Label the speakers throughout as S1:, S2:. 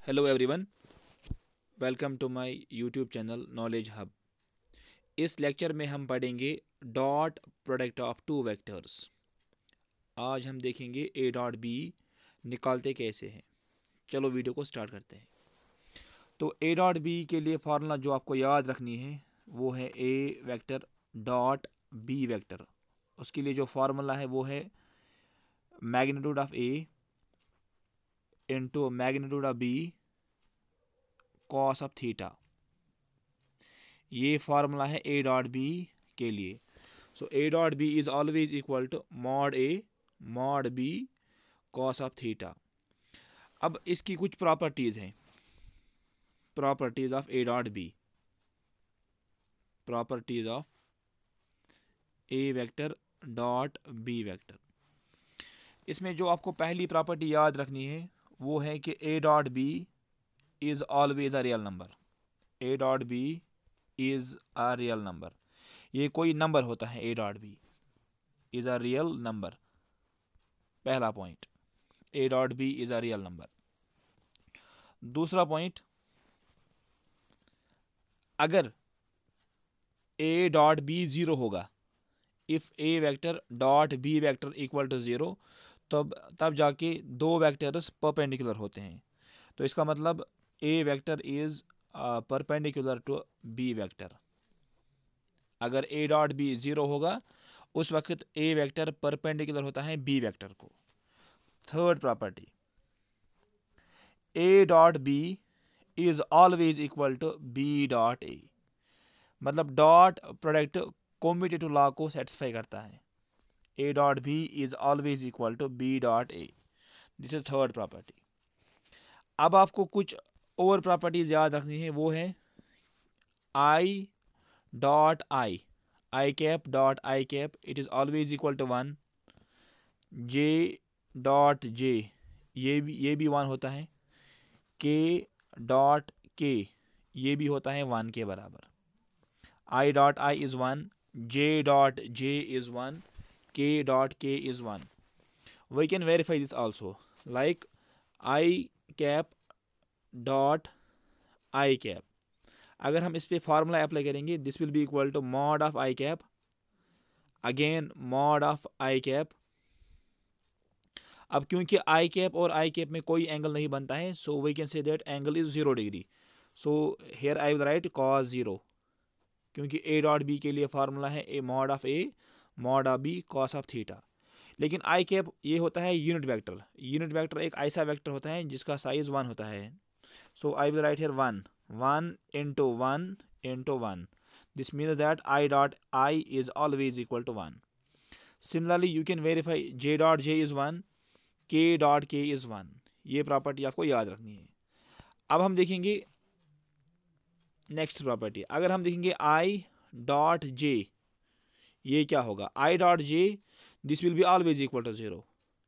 S1: Hello everyone, welcome to my YouTube channel knowledge hub. इस lecture में हम पढ़ेंगे dot product of two vectors. आज हम देखेंगे ए डॉट बी निकालते कैसे हैं। चलो वीडियो को स्टार्ट करते हैं। तो ए डॉट बी के लिए फार्मूला जो आपको याद रखनी है वो है ए वेक्टर डॉट बी वेक्टर। उसके लिए जो फार्मूला है वो है magnitude of A into magnitude of B cos of theta. ये फार्मूला है ए डॉट बी के लिए। So A dot B is always equal to mod A mod B cos of theta. अब इसकी कुछ प्रॉपर्टीज हैं। Properties of A dot B, properties of A vector dot B vector. इसमें जो आपको पहली प्रॉपर्टी याद रखनी है वो है कि ए dot B is always a real number. A dot B is a real number. ये कोई नंबर होता है। ए dot B is a real number. पहला point, A dot B is a real number. दूसरा पॉइंट, अगर ए डॉट बी जीरो होगा, if A vector dot B vector equal to zero, तब जाके दो वेक्टर्स परपेंडिकुलर होते हैं। तो इसका मतलब A vector is perpendicular to B vector. अगर ए डॉट बी जीरो होगा उस वक्त ए वेक्टर परपेंडिकुलर होता है बी वेक्टर को। Third property, a dot B is always equal to b dot a. मतलब डॉट प्रोडक्ट कॉम्यूटेटिव लॉ को satisfy करता है। ए dot B is always equal to b dot a. This is third property. अब आपको कुछ और properties याद रखनी है। वो है i dot i cap dot i cap it is always equal to one. J dot j ये भी वन होता है। के डॉट के ये भी होता है वन के बराबर। I dot i is one, j dot j is one, k dot k is one. We can verify this also like i cap dot i cap. अगर हम इस पर फार्मूला अप्लाई करेंगे, this will be equal to mod of i cap again mod of i cap. अब क्योंकि आई cap और आई cap में कोई एंगल नहीं बनता है, so we can say that angle is 0 degree. So here I will write cos 0, क्योंकि A dot B के लिए फार्मूला है A mod of B cos of theta. लेकिन आई कैप ये होता है यूनिट वेक्टर। यूनिट वेक्टर एक ऐसा वेक्टर होता है जिसका साइज 1 होता है। So I will write here 1 into 1 into 1। This means that I dot I is always equal to 1. Similarly, you can verify J dot J is 1, K dot K is 1. ये property आपको याद रखनी है। अब हम देखेंगे नेक्स्ट प्रॉपर्टी। अगर हम देखेंगे I डॉट J, ये क्या होगा? I dot J this will be always equal to 0।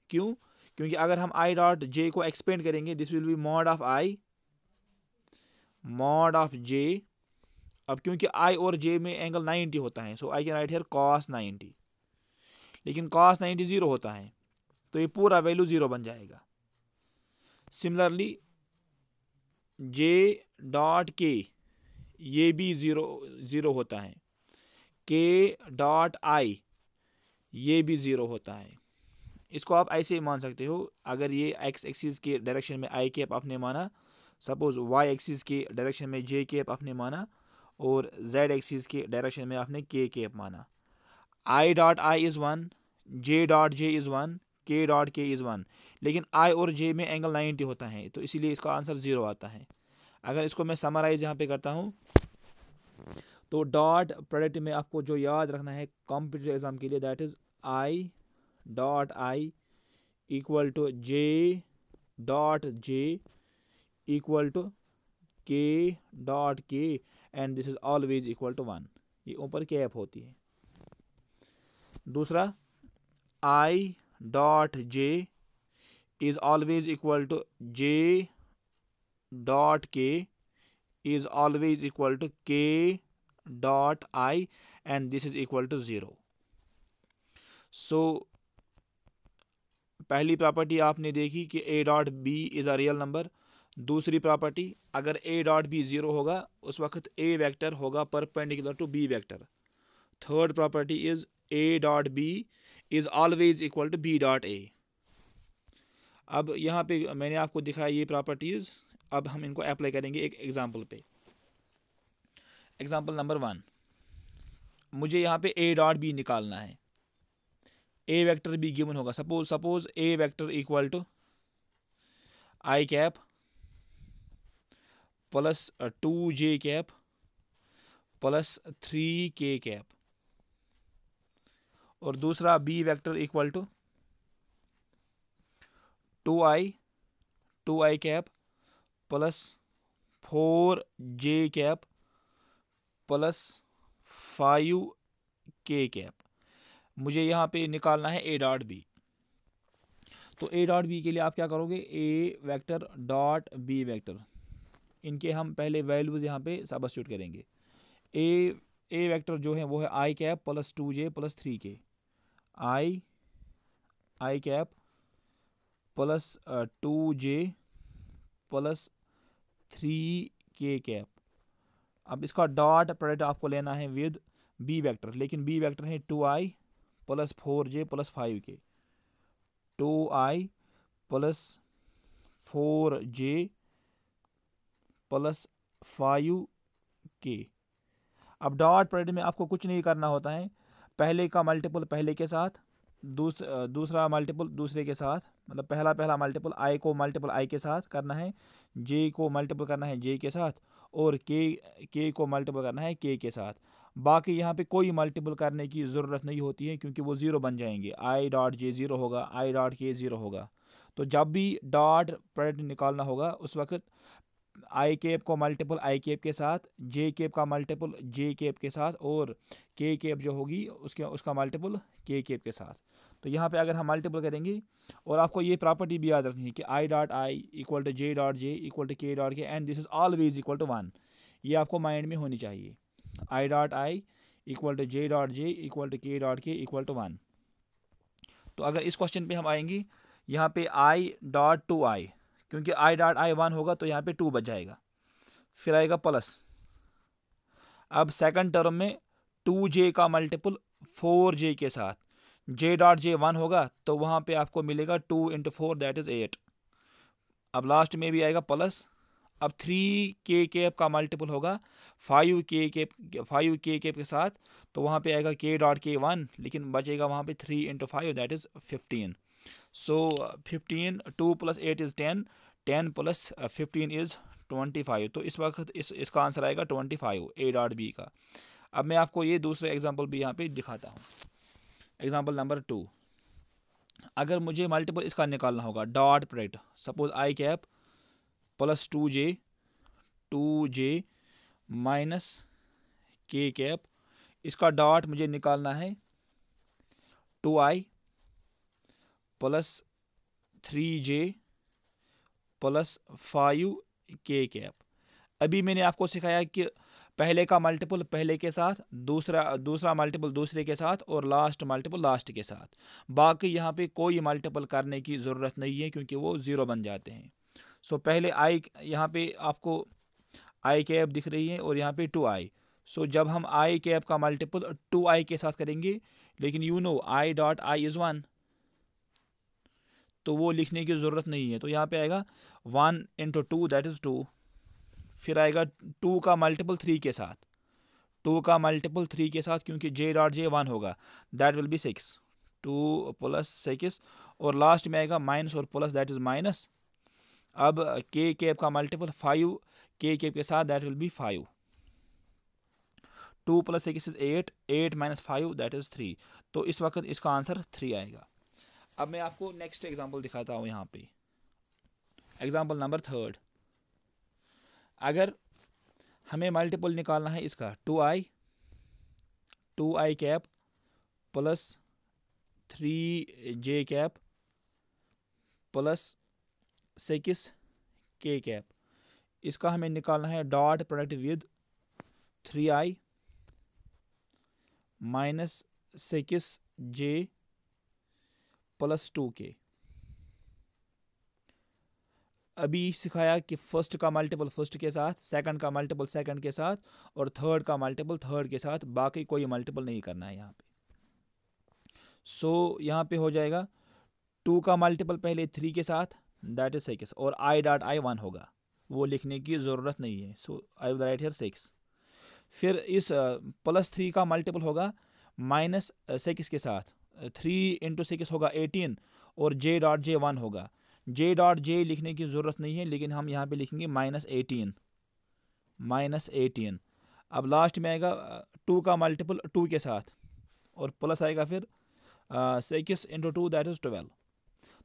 S1: क्यों? क्योंकि अगर हम I डॉट J को एक्सपेंड करेंगे, this will be mod of I mod of J। अब क्योंकि आई और जे में एंगल 90 होता है, so I can write here cos 90। लेकिन कॉस 90 0 होता है, तो ये पूरा वैल्यू 0 बन जाएगा। सिमिलरली जे डॉट के ये भी 0 होता है। के डॉट आई ये भी 0 होता है। इसको आप ऐसे मान सकते हो, अगर ये एक्स एक्सिस के डायरेक्शन में आई कैप आपने माना, सपोज वाई एक्सिस के डायरेक्शन में जे कैप आपने माना, और जेड एक्सिस के डायरेक्शन में आपने के कैप माना। आई dot i is 1, J dot j is 1, के डॉट के इज़ 1। लेकिन आई और जे में एंगल 90 होता है, तो इसीलिए इसका आंसर 0 आता है। अगर इसको मैं समराइज यहाँ पे करता हूँ, तो डॉट प्रोडक्ट में आपको जो याद रखना है कॉम्पिटिटिव एग्जाम के लिए, that is i dot i equal to j dot j equal to k dot k, and this is always equal to 1। ये ऊपर कैप होती है। दूसरा, i dot j is always equal to j dot k is always equal to k dot i, and this is equal to 0। So पहली property आपने देखी कि ए dot b is a real number. दूसरी property, अगर ए dot b zero होगा उस वक्त a vector होगा perpendicular to B vector. Third property is a dot b is always equal to b dot a. अब यहाँ पे मैंने आपको दिखाया ये प्रॉपर्टीज़, अब हम इनको अप्लाई करेंगे एक एग्जांपल पे। एग्जांपल नंबर 1, मुझे यहाँ पे ए डॉट बी निकालना है। ए वेक्टर भी गिवन होगा। Suppose a vector equal to i cap plus 2j cap plus 3k cap, और दूसरा b vector equal to 2i cap plus 4j cap plus 5k cap. मुझे यहाँ पे निकालना है ए डॉट बी। तो ए डॉट बी के लिए आप क्या करोगे, ए वेक्टर डॉट बी वेक्टर, इनके हम पहले वैल्यूज़ यहाँ पे सब्स्टिट्यूट करेंगे। ए वेक्टर जो है वो है I cap plus 2j plus 3k, I cap plus 2j plus 3k cap. अब इसका डॉट प्रोडक्ट आपको लेना है विद बी वेक्टर, लेकिन बी वेक्टर है 2i plus 4j plus 5k, 2i plus 4j plus 5k। अब डॉट प्रोडक्ट में आपको कुछ नहीं करना होता है, पहले का मल्टीपल पहले के साथ, दूसरा मल्टीपल दूसरे के साथ, मतलब पहला मल्टीपल आई को मल्टीपल आई के साथ करना है, जे को मल्टीपल करना है जे के साथ, और के को मल्टीपल करना है के साथ। बाकी यहाँ पे कोई मल्टीपल करने की ज़रूरत नहीं होती है क्योंकि वो ज़ीरो बन जाएंगे। आई डॉट जे ज़ीरो होगा, आई डॉट के ज़ीरो होगा। तो जब भी डॉट प्रोडक्ट निकालना होगा उस वक्त आई कैप को मल्टीपल आई कैप के साथ, जे कैप का मल्टीपल जे कैप के साथ, और के कैप जो होगी उसका मल्टीपल के कैप के साथ। तो यहाँ पे अगर हम मल्टीपल करेंगे, और आपको ये प्रॉपर्टी भी याद रखनी है कि i dot i equal to j dot j equal to k dot k and this is always equal to 1, ये आपको माइंड में होनी चाहिए। I dot i equal to j dot j equal to k dot k equal to 1। तो अगर इस question पे हम आएंगे, यहाँ पे आई डॉट टू आई, क्योंकि आई डॉट आई 1 होगा तो यहाँ पे 2 बच जाएगा, फिर आएगा प्लस। अब सेकंड टर्म में 2j का मल्टीपल 4j के साथ, j डॉट जे 1 होगा तो वहाँ पे आपको मिलेगा 2 इंटू 4 दैट इज़ 8। अब लास्ट में भी आएगा प्लस। अब 3k कैप का मल्टीपल होगा 5k कैप के साथ, तो वहाँ पे आएगा k डॉट के 1, लेकिन बचेगा वहाँ पे 3 into 5 that is 15। So 15, 2 plus 8 is 10, 10 plus 15 is 25। तो इस वक्त इसका आंसर आएगा 25 ए डॉट बी का। अब मैं आपको ये दूसरा एग्जांपल भी यहाँ पे दिखाता हूँ। एग्जांपल नंबर 2, अगर मुझे मल्टीपल इसका निकालना होगा dot product, suppose I cap plus 2j minus के कैप, इसका डॉट मुझे निकालना है 2i plus 3j plus 5k cap. अभी मैंने आपको सिखाया कि पहले का मल्टीपल पहले के साथ, दूसरा मल्टीपल दूसरे के साथ, और लास्ट मल्टीपल लास्ट के साथ। बाकी यहाँ पे कोई मल्टीपल करने की ज़रूरत नहीं है क्योंकि वो ज़ीरो बन जाते हैं। सो पहले आई, यहाँ पे आपको आई कैप दिख रही है और यहाँ पे 2i। सो जब हम आई कैप का मल्टीपल 2i के साथ करेंगे, लेकिन you know I dot i is 1, तो वो लिखने की ज़रूरत नहीं है। तो यहाँ पे आएगा 1 इंटू 2 दैट इज़ 2, फिर आएगा 2 का मल्टीपल 3 के साथ, 2 का मल्टीपल 3 के साथ, क्योंकि j डॉट जे 1 होगा दैट विल बी 6, 2 प्लस 6, और लास्ट में आएगा माइनस और प्लस दैट इज़ माइनस। अब k कैप का मल्टीपल 5 k कैप के साथ that will be 5, 2 plus 6 is 8, 8 minus 5 that is 3। तो इस वक्त इसका आंसर 3 आएगा। अब मैं आपको नेक्स्ट एग्जांपल दिखाता हूँ यहाँ पे। एग्जांपल नंबर 3, अगर हमें मल्टीपल निकालना है इसका 2i cap plus 3j cap plus 6k cap, इसका हमें निकालना है dot product with 3i minus 6j plus 2k। अभी सिखाया कि फर्स्ट का मल्टीपल फर्स्ट के साथ, सेकंड का मल्टीपल सेकंड के साथ और थर्ड का मल्टीपल थर्ड के साथ, बाकी कोई मल्टीपल नहीं करना है यहाँ पे। सो यहाँ पे हो जाएगा 2 का मल्टीपल पहले 3 के साथ, दैट इज 6 और आई डॉट आई 1 होगा, वो लिखने की ज़रूरत नहीं है। So I will right here 6। फिर इस +3 का मल्टीपल होगा -6 के साथ, 3 × 6 होगा 18 और j डॉट जे 1 होगा। j डॉट जे लिखने की ज़रूरत नहीं है, लेकिन हम यहाँ पे लिखेंगे -18। अब लास्ट में आएगा 2 का मल्टीपल 2 के साथ और प्लस आएगा फिर 6 × 2 दैट इज़ 12।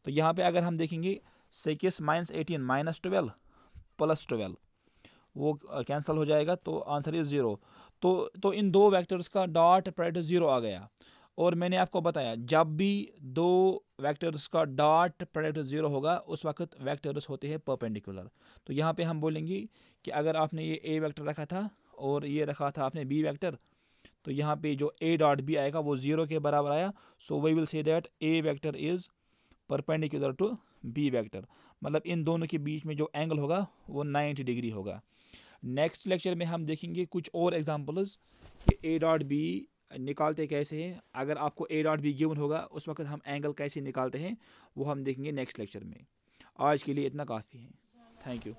S1: तो यहाँ पे अगर हम देखेंगे 6 - 18 - 12 + 12 वो कैंसिल हो जाएगा, तो आंसर इज़ 0। तो इन दो वेक्टर्स का डॉट प्रोडक्ट 0 आ गया। और मैंने आपको बताया जब भी दो वेक्टर्स का डॉट प्रोडक्ट 0 होगा उस वक्त वेक्टर्स होते हैं परपेंडिकुलर। तो यहाँ पे हम बोलेंगे कि अगर आपने ये ए वेक्टर रखा था और ये रखा था आपने बी वेक्टर, तो यहाँ पे जो ए डॉट बी आएगा वो 0 के बराबर आया। So we will say that a vector is perpendicular to B vector, मतलब इन दोनों के बीच में जो एंगल होगा वो 90 डिग्री होगा। नेक्स्ट लेक्चर में हम देखेंगे कुछ और एग्जांपल्स कि ए डॉट बी निकालते कैसे हैं। अगर आपको ए डॉट बी गिवन होगा उस वक्त हम एंगल कैसे निकालते हैं वो हम देखेंगे नेक्स्ट लेक्चर में। आज के लिए इतना काफ़ी है। Thank you.